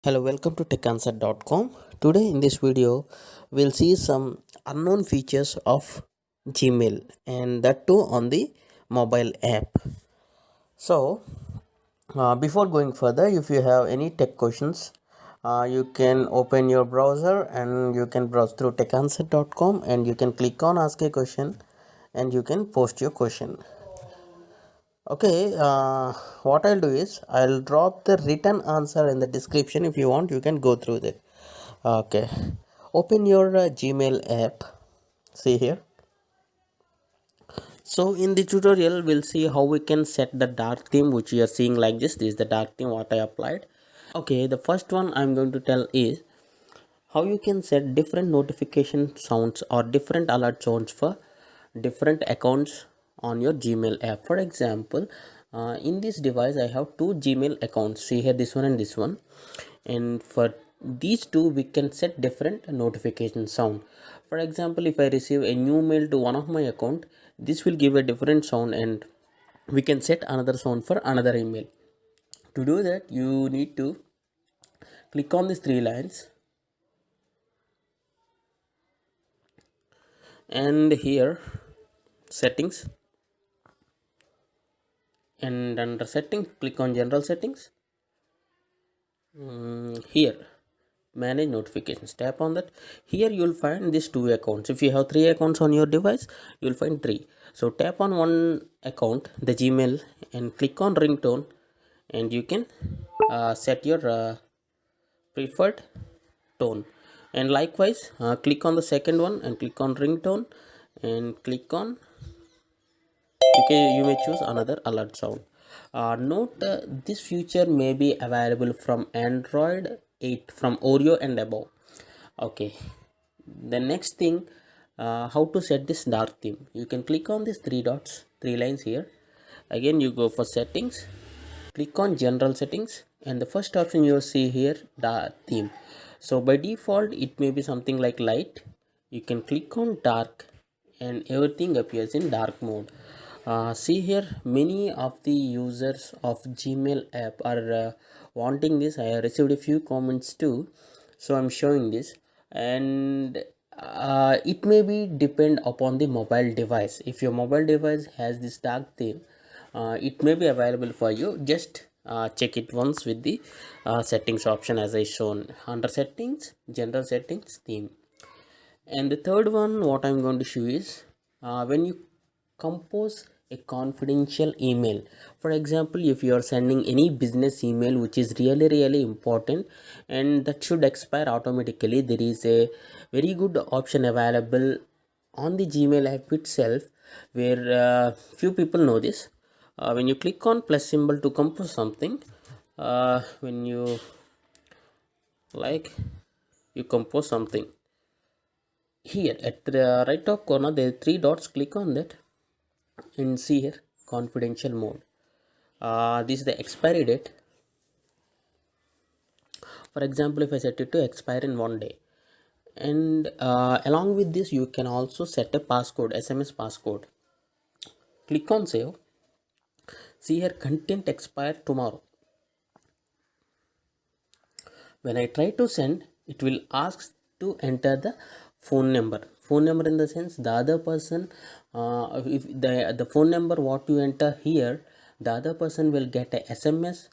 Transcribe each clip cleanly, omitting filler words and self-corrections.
Hello, welcome to techanswer.com. Today in this video, we'll see some unknown features of Gmail and that too on the mobile app. So, before going further, if you have any tech questions, you can open your browser and you can browse through techanswer.com and you can click on ask a question and you can post your question. Okay, what I'll do is I'll drop the written answer in the description. If you want, you can go through that. Okay, open your Gmail app. See here. So in the tutorial, we'll see how we can set the dark theme, which you are seeing like this. This is the dark theme what I applied. Okay, the first one I'm going to tell is how you can set different notification sounds or different alert sounds for different accounts on your Gmail app. For example, in this device I have two Gmail accounts. See here, this one and this one, and for these two we can set different notification sound. For example, if I receive a new mail to one of my account, this will give a different sound, and we can set another sound for another email. To do that, you need to click on these three lines, and here settings, and under settings click on general settings. Here manage notifications, tap on that. Here you'll find these two accounts. If you have three accounts on your device, you'll find three. So tap on one account, the Gmail, and click on ringtone, and you can set your preferred tone. And likewise, click on the second one and click on ringtone and click on, you may choose another alert sound. Note this feature may be available from Android 8 from Oreo and above. Okay, the next thing, how to set this dark theme. You can click on these three dots, three lines here. Again, you go for settings, click on general settings, and the first option you see here, dark theme. So by default it may be something like light. You can click on dark and everything appears in dark mode. See here, many of the users of Gmail app are wanting this. I have received a few comments too, so I'm showing this. And it may be depend upon the mobile device. If your mobile device has this dark theme, it may be available for you. Just check it once with the settings option as I shown under settings, general settings, theme. And the third one what I'm going to show is when you compose a confidential email. For example, if you are sending any business email which is really important and that should expire automatically, there is a very good option available on the Gmail app itself, where few people know this. When you click on plus symbol to compose something, when you you compose something, here at the right top corner there are three dots. Click on that and see here confidential mode. This is the expiry date. For example, if I set it to expire in 1 day, and along with this you can also set a passcode, SMS passcode. Click on save. See here, content expire tomorrow. When I try to send, it will ask to enter the phone number. Phone number in the sense the other person, if the phone number what you enter here, the other person will get a SMS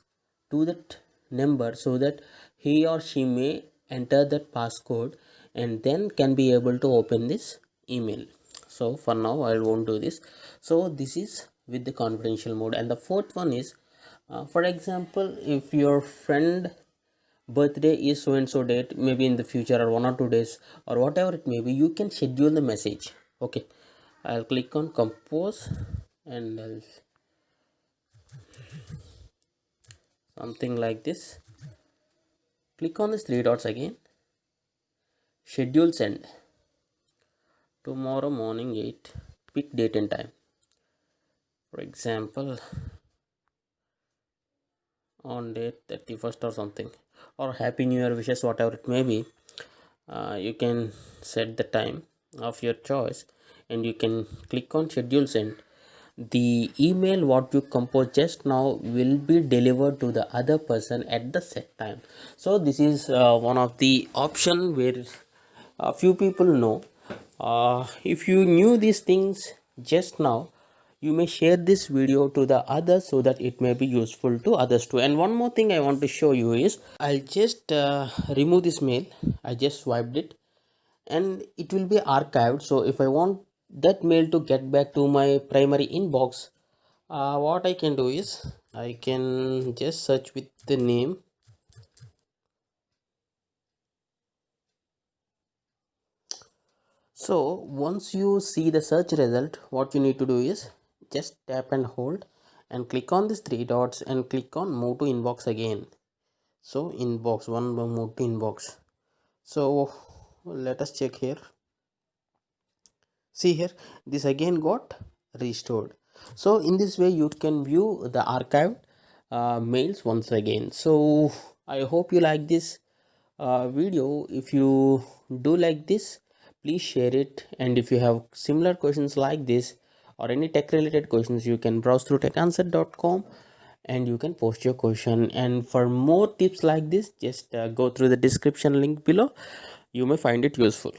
to that number, so that he or she may enter that passcode and then can be able to open this email. So for now I won't do this. So this is with the confidential mode. And the fourth one is, for example, if your friend birthday is so and so date, maybe in the future or 1 or 2 days or whatever it may be, you can schedule the message. Okay, I'll click on compose and I'll something like this. Click on these three dots again, schedule send. Tomorrow morning 8, pick date and time. For example, on date 31st or something, or happy new year wishes, whatever it may be. You can set the time of your choice and you can click on schedule send. the email what you composed just now will be delivered to the other person at the set time. So this is one of the option where a few people know. If you knew these things just now, you may share this video to the others so that it may be useful to others too. And one more thing I want to show you is, I'll just remove this mail. I just swiped it and it will be archived. So if I want that mail to get back to my primary inbox, what I can do is I can just search with the name. So once you see the search result, what you need to do is just tap and hold and click on these three dots and click on move to inbox again. So inbox, one more move to inbox. So let us check here. See here, this again got restored. So in this way you can view the archived mails once again. So I hope you like this video. If you do like this, please share it, and if you have similar questions like this or any tech related questions, you can browse through techanswer.com and you can post your question. And for more tips like this, just go through the description link below. You may find it useful.